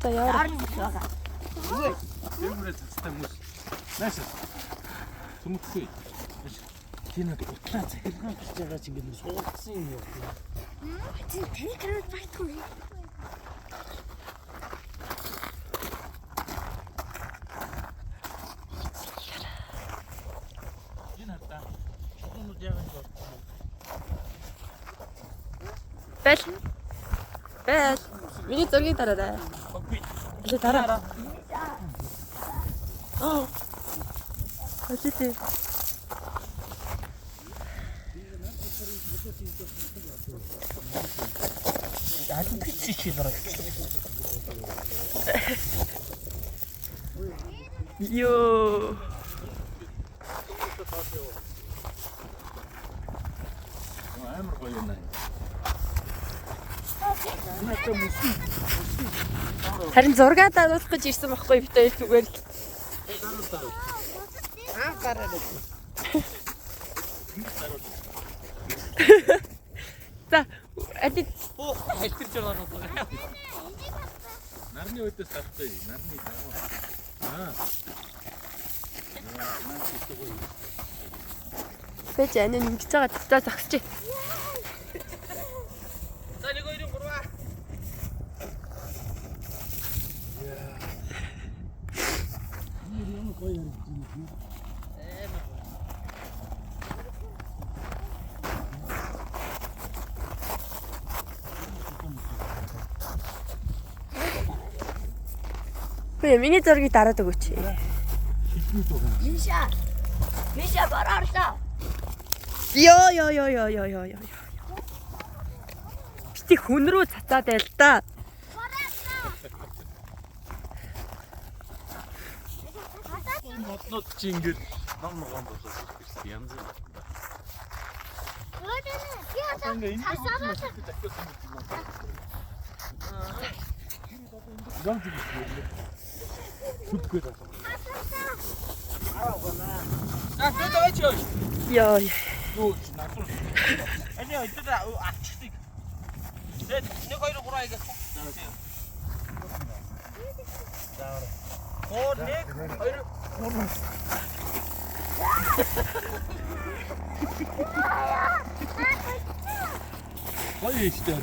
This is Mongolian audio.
За яа. Дээгүүрээ цацтай хүмүүс. Наашаа. Сүмхэхгүй. Тийм нэг утлаа захиргаан гэж байгаа ч ингэ суулгасан юм юу? Тийм таны карат байхгүй. Энэ хата. Шугамуд яагаад вэ? Бэл. Бэл. Миний зургийг дараарай. Или дараа. Аа. Хөөе. Аль бицээ чи дараа. Йоо. Амар гоё юм аа. Харин зургаад авах гэж ирсэн байхгүй бид хоёр зүгээр л. Аа гараа. За, ади Хайлтэрч байгаа байна. Нарны өдөөс таттай. Нарны даа. Бэж анаа ингэж байгаа за загсчих. За 1 2 3. Энэ гоё юм. Хөөе, миний зургийг дараад өгөөч. Миша бараарлаа. Йоо. Бити хүн рүү цацаад байл та. Модлоод чи ингэж ном ногоон болоод ирсэн янз бүр. Ингээ энэ Йоо. юу ч насуу. Эний өдөр авчихдаг. Тэгээд 1 2 3 гэж. За. Оо 1 2 3. Гоё ихтэй.